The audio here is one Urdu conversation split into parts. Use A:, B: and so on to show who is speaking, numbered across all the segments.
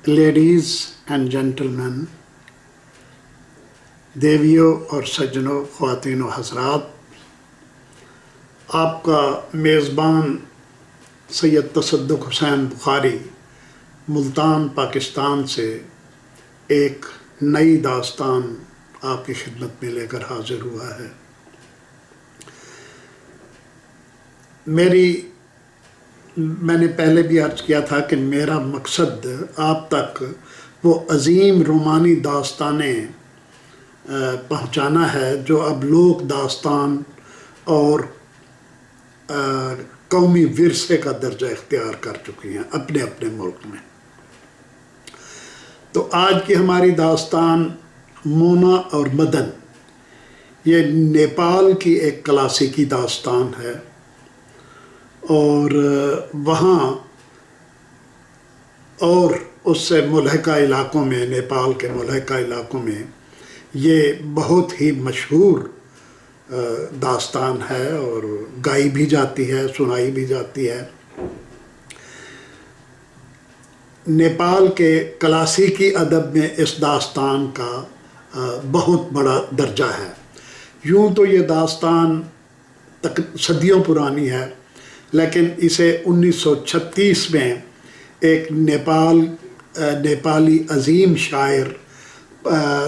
A: لیڈیز اینڈ جینٹلمین، دیویوں اور سجنوں، خواتین و حضرات، آپ کا میزبان سید تصدق حسین بخاری ملتان پاکستان سے ایک نئی داستان آپ کی خدمت میں لے کر حاضر ہوا ہے۔ میں نے پہلے بھی عرض کیا تھا کہ میرا مقصد آپ تک وہ عظیم رومانی داستانیں پہنچانا ہے جو اب لوک داستان اور قومی ورثے کا درجہ اختیار کر چکی ہیں اپنے اپنے ملک میں۔ تو آج کی ہماری داستان مونا اور مدن، یہ نیپال کی ایک کلاسیکی داستان ہے، اور وہاں اور اس سے ملحقہ علاقوں میں، نیپال کے ملحقہ علاقوں میں یہ بہت ہی مشہور داستان ہے اور گائی بھی جاتی ہے، سنائی بھی جاتی ہے۔ نیپال کے کلاسیکی ادب میں اس داستان کا بہت بڑا درجہ ہے۔ یوں تو یہ داستان صدیوں پرانی ہے، لیکن اسے 1936 میں ایک نیپالی عظیم شاعر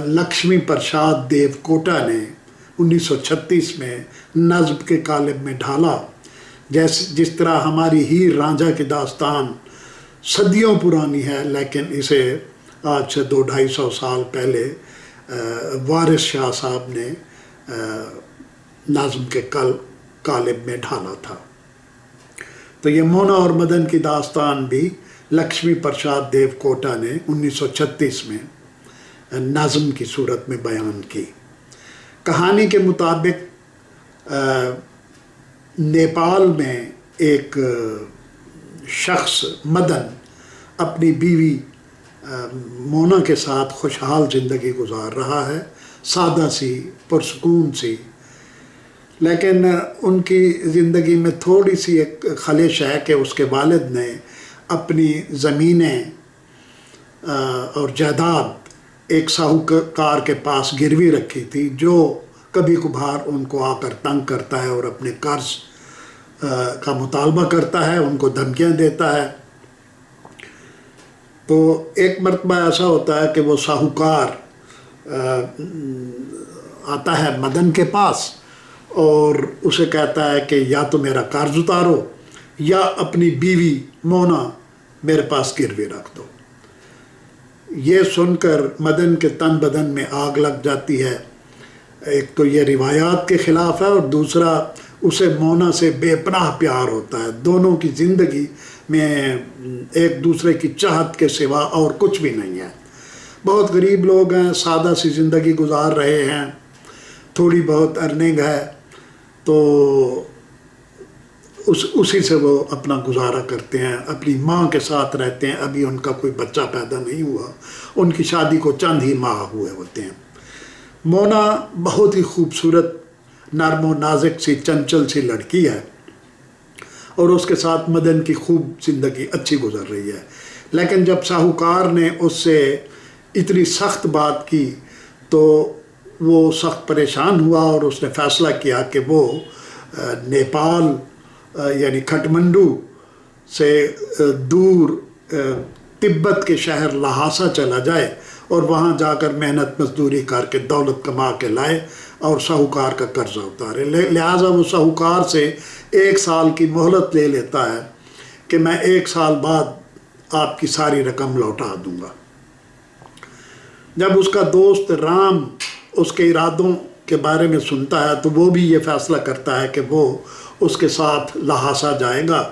A: لکشمی پرساد دیو کوٹا نے 1936 میں نظم کے قالب میں ڈھالا۔ جس طرح ہماری ہیر رانجھا کی داستان صدیوں پرانی ہے، لیکن اسے آج سے 200-250 سال پہلے وارث شاہ صاحب نے نظم کے قالب میں ڈھالا تھا۔ تو یہ مونا اور مدن کی داستان بھی لکشمی پرساد دیو کوٹا نے 1936 میں نظم کی صورت میں بیان کی۔ کہانی کے مطابق نیپال میں ایک شخص مدن اپنی بیوی مونا کے ساتھ خوشحال زندگی گزار رہا ہے، سادہ سی، پرسکون سی، لیکن ان کی زندگی میں تھوڑی سی ایک خلش ہے کہ اس کے والد نے اپنی زمینیں اور جائیداد ایک ساہوکار کے پاس گروی رکھی تھی، جو کبھی کبھار ان کو آ کر تنگ کرتا ہے اور اپنے قرض کا مطالبہ کرتا ہے، ان کو دھمکیاں دیتا ہے۔ تو ایک مرتبہ ایسا ہوتا ہے کہ وہ ساہوکار آتا ہے مدن کے پاس اور اسے کہتا ہے کہ یا تو میرا قرض اتارو یا اپنی بیوی مونا میرے پاس گروی رکھ دو۔ یہ سن کر مدن کے تن بدن میں آگ لگ جاتی ہے۔ ایک تو یہ روایات کے خلاف ہے، اور دوسرا اسے مونا سے بے پناہ پیار ہوتا ہے۔ دونوں کی زندگی میں ایک دوسرے کی چاہت کے سوا اور کچھ بھی نہیں ہے۔ بہت غریب لوگ ہیں، سادہ سی زندگی گزار رہے ہیں، تھوڑی بہت ارننگ ہے، تو اسی سے وہ اپنا گزارا کرتے ہیں، اپنی ماں کے ساتھ رہتے ہیں۔ ابھی ان کا کوئی بچہ پیدا نہیں ہوا، ان کی شادی کو چند ہی ماہ ہوئے ہوتے ہیں۔ مونا بہت ہی خوبصورت، نرم و نازک سی، چنچل سی لڑکی ہے، اور اس کے ساتھ مدن کی خوب زندگی اچھی گزر رہی ہے۔ لیکن جب ساہوکار نے اس سے اتنی سخت بات کی تو وہ سخت پریشان ہوا، اور اس نے فیصلہ کیا کہ وہ نیپال یعنی کھٹمنڈو سے دور تبت کے شہر لہاسا چلا جائے اور وہاں جا کر محنت مزدوری کر کے دولت کما کے لائے اور ساہوکار کا قرضہ اتارے۔ لہٰذا وہ ساہوکار سے 1 سال کی مہلت لے لیتا ہے کہ میں 1 سال بعد آپ کی ساری رقم لوٹا دوں گا۔ جب اس کا دوست رام اس کے ارادوں کے بارے میں سنتا ہے تو وہ بھی یہ فیصلہ کرتا ہے کہ وہ اس کے ساتھ لہاسا جائے گا،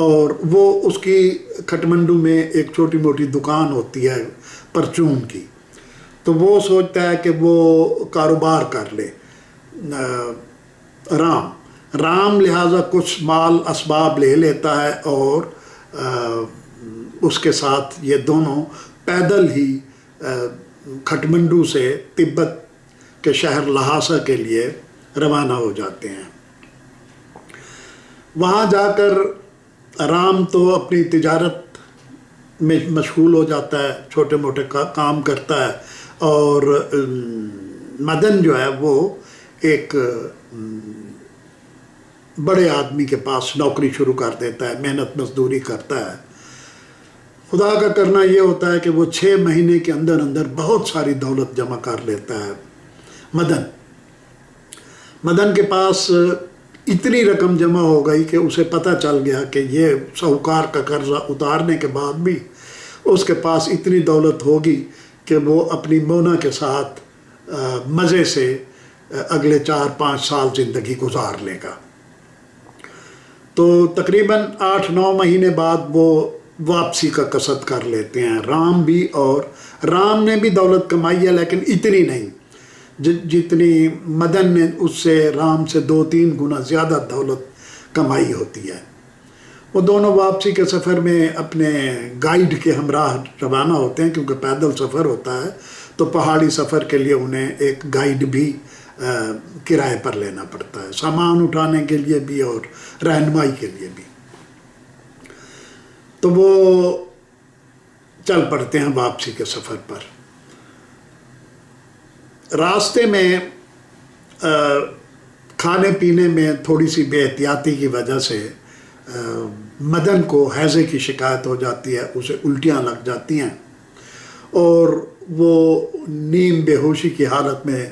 A: اور وہ اس کی کھٹمنڈو میں ایک چھوٹی موٹی دکان ہوتی ہے پرچون کی، تو وہ سوچتا ہے کہ وہ کاروبار کر لے۔ رام لہٰذا کچھ مال اسباب لے لیتا ہے، اور اس کے ساتھ یہ دونوں پیدل ہی کھٹمنڈو سے تبت کے شہر لہاسا کے لیے روانہ ہو جاتے ہیں۔ وہاں جا کر رام تو اپنی تجارت میں مشغول ہو جاتا ہے، چھوٹے موٹے کام کرتا ہے، اور مدن جو ہے وہ ایک بڑے آدمی کے پاس نوکری شروع کر دیتا ہے، محنت مزدوری کرتا ہے۔ خدا کا کرنا یہ ہوتا ہے کہ وہ 6 مہینے کے اندر اندر بہت ساری دولت جمع کر لیتا ہے مدن کے پاس اتنی رقم جمع ہو گئی کہ اسے پتہ چل گیا کہ یہ ساہوکار کا قرضہ اتارنے کے بعد بھی اس کے پاس اتنی دولت ہوگی کہ وہ اپنی مونا کے ساتھ مزے سے اگلے 4-5 سال زندگی گزار لے گا۔ تو تقریباً 8-9 مہینے بعد وہ واپسی کا قصد کر لیتے ہیں، رام بھی، اور رام نے بھی دولت کمائی ہے لیکن اتنی نہیں جتنی مدن نے اس سے، رام سے 2-3 گنا زیادہ دولت کمائی ہوتی ہے۔ وہ دونوں واپسی کے سفر میں اپنے گائیڈ کے ہمراہ روانہ ہوتے ہیں، کیونکہ پیدل سفر ہوتا ہے تو پہاڑی سفر کے لیے انہیں ایک گائیڈ بھی کرائے پر لینا پڑتا ہے، سامان اٹھانے کے لیے بھی اور رہنمائی کے لیے بھی۔ تو وہ چل پڑتے ہیں واپسی کے سفر پر۔ راستے میں کھانے پینے میں تھوڑی سی بے احتیاطی کی وجہ سے مدن کو ہیضے کی شکایت ہو جاتی ہے، اسے الٹیاں لگ جاتی ہیں اور وہ نیم بے ہوشی کی حالت میں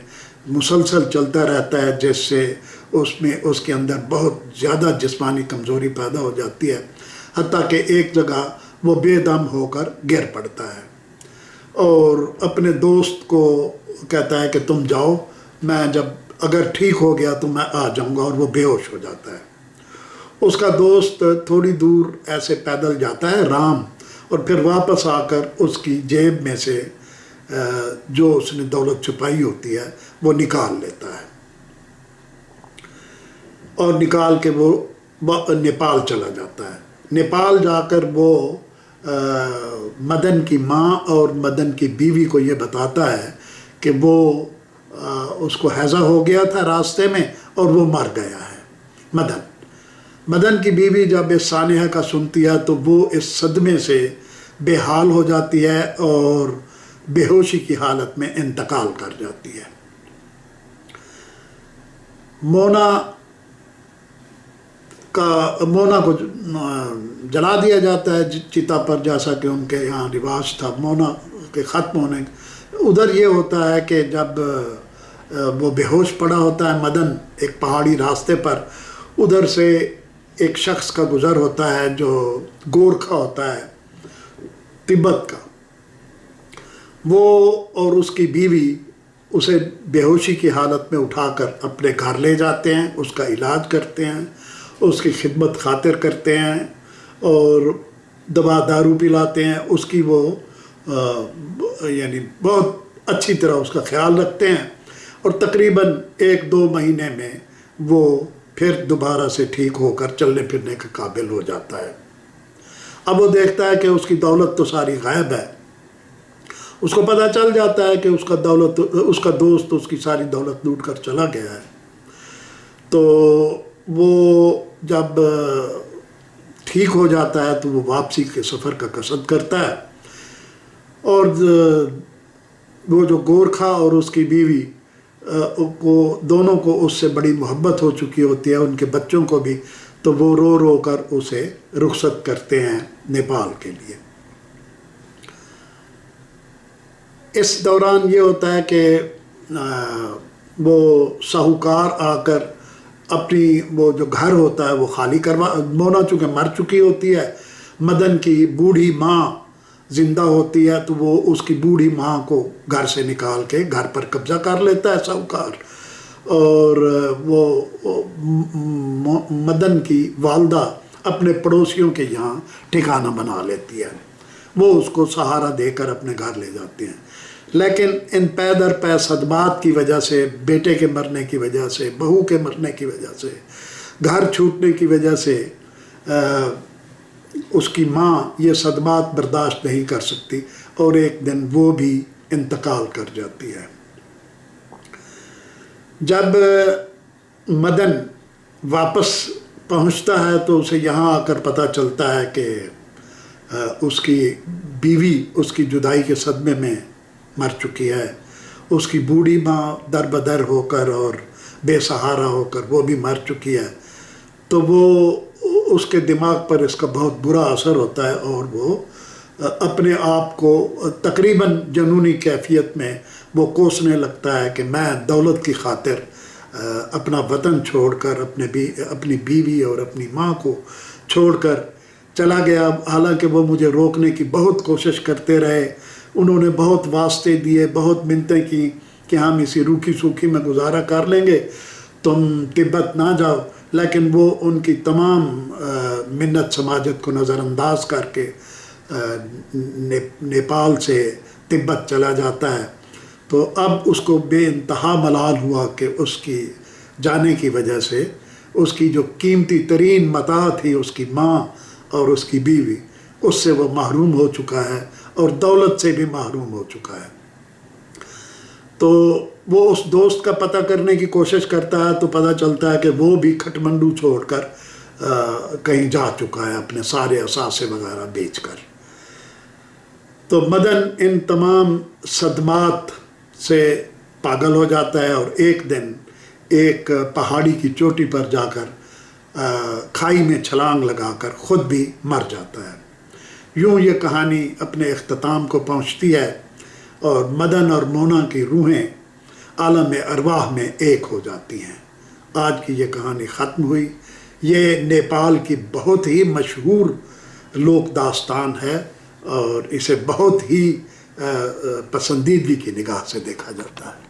A: مسلسل چلتا رہتا ہے، جس سے اس کے اندر بہت زیادہ جسمانی کمزوری پیدا ہو جاتی ہے، حتیٰ کہ ایک جگہ وہ بے دم ہو کر گر پڑتا ہے اور اپنے دوست کو کہتا ہے کہ تم جاؤ، میں جب اگر ٹھیک ہو گیا تو میں آ جاؤں گا، اور وہ بے ہوش ہو جاتا ہے۔ اس کا دوست تھوڑی دور ایسے پیدل جاتا ہے، رام، اور پھر واپس آ کر اس کی جیب میں سے جو اس نے دولت چھپائی ہوتی ہے وہ نکال لیتا ہے، اور نکال کے وہ نیپال چلا جاتا ہے۔ نیپال جا کر وہ مدن کی ماں اور مدن کی بیوی کو یہ بتاتا ہے کہ وہ اس کو ہیضہ ہو گیا تھا راستے میں اور وہ مر گیا ہے۔ مدن کی بیوی جب اس سانحہ کا سنتی ہے تو وہ اس صدمے سے بے حال ہو جاتی ہے اور بے ہوشی کی حالت میں انتقال کر جاتی ہے۔ مونا کو جلا دیا جاتا ہے چتا پر، جیسا کہ ان کے یہاں رواج تھا مونا کے ختم ہونے۔ ادھر یہ ہوتا ہے کہ جب وہ بے ہوش پڑا ہوتا ہے مدن ایک پہاڑی راستے پر، ادھر سے ایک شخص کا گزر ہوتا ہے جو گورکھا ہوتا ہے تبت کا، وہ اور اس کی بیوی اسے بے ہوشی کی حالت میں اٹھا کر اپنے گھر لے جاتے ہیں، اس کا علاج کرتے ہیں، اس کی خدمت خاطر کرتے ہیں اور دوا دارو پلاتے ہیں، اس کی وہ یعنی بہت اچھی طرح اس کا خیال رکھتے ہیں، اور تقریباً 1-2 مہینے میں وہ پھر دوبارہ سے ٹھیک ہو کر چلنے پھرنے کے قابل ہو جاتا ہے۔ اب وہ دیکھتا ہے کہ اس کی دولت تو ساری غائب ہے، اس کو پتہ چل جاتا ہے کہ اس کا دوست اس کی ساری دولت لوٹ کر چلا گیا ہے۔ تو وہ جب ٹھیک ہو جاتا ہے تو وہ واپسی کے سفر کا قصد کرتا ہے، اور وہ جو گورکھا اور اس کی بیوی دونوں کو اس سے بڑی محبت ہو چکی ہوتی ہے، ان کے بچوں کو بھی، تو وہ رو رو کر اسے رخصت کرتے ہیں نیپال کے لیے۔ اس دوران یہ ہوتا ہے کہ وہ ساہوکار آ کر اپنی وہ جو گھر ہوتا ہے وہ خالی مونا چونکہ مر چکی ہوتی ہے، مدن کی بوڑھی ماں زندہ ہوتی ہے، تو وہ اس کی بوڑھی ماں کو گھر سے نکال کے گھر پر قبضہ کر لیتا ہے ساہوکار، اور وہ مدن کی والدہ اپنے پڑوسیوں کے یہاں ٹھکانہ بنا لیتی ہے، وہ اس کو سہارا دے کر اپنے گھر لے جاتے ہیں۔ لیکن ان پے در پے صدمات کی وجہ سے، بیٹے کے مرنے کی وجہ سے، بہو کے مرنے کی وجہ سے، گھر چھوٹنے کی وجہ سے، اس کی ماں یہ صدمات برداشت نہیں کر سکتی اور ایک دن وہ بھی انتقال کر جاتی ہے۔ جب مدن واپس پہنچتا ہے تو اسے یہاں آ کر پتہ چلتا ہے کہ اس کی بیوی اس کی جدائی کے صدمے میں مر چکی ہے، اس کی بوڑھی ماں در بدر ہو کر اور بے سہارا ہو کر وہ بھی مر چکی ہے، تو وہ اس کے دماغ پر اس کا بہت برا اثر ہوتا ہے، اور وہ اپنے آپ کو تقریباً جنونی کیفیت میں وہ کوسنے لگتا ہے کہ میں دولت کی خاطر اپنا وطن چھوڑ کر اپنی بیوی اور اپنی ماں کو چھوڑ کر چلا گیا۔ حالانکہ وہ مجھے روکنے کی بہت کوشش کرتے رہے، انہوں نے بہت واسطے دیے، بہت منتیں کی کہ ہم اسی روکھی سوکھی میں گزارا کر لیں گے، تم تبت نہ جاؤ، لیکن وہ ان کی تمام منت سماجت کو نظر انداز کر کے نیپال سے تبت چلا جاتا ہے۔ تو اب اس کو بے انتہا ملال ہوا کہ اس کی جانے کی وجہ سے اس کی جو قیمتی ترین متاع تھی، اس کی ماں اور اس کی بیوی، اس سے وہ محروم ہو چکا ہے اور دولت سے بھی محروم ہو چکا ہے۔ تو وہ اس دوست کا پتہ کرنے کی کوشش کرتا ہے تو پتہ چلتا ہے کہ وہ بھی کھٹمنڈو چھوڑ کر کہیں جا چکا ہے اپنے سارے اثاثے وغیرہ بیچ کر۔ تو مدن ان تمام صدمات سے پاگل ہو جاتا ہے، اور ایک دن ایک پہاڑی کی چوٹی پر جا کر کھائی میں چھلانگ لگا کر خود بھی مر جاتا ہے۔ یوں یہ کہانی اپنے اختتام کو پہنچتی ہے، اور مدن اور مونا کی روحیں عالم ارواح میں ایک ہو جاتی ہیں۔ آج کی یہ کہانی ختم ہوئی۔ یہ نیپال کی بہت ہی مشہور لوک داستان ہے، اور اسے بہت ہی پسندیدگی کی نگاہ سے دیکھا جاتا ہے۔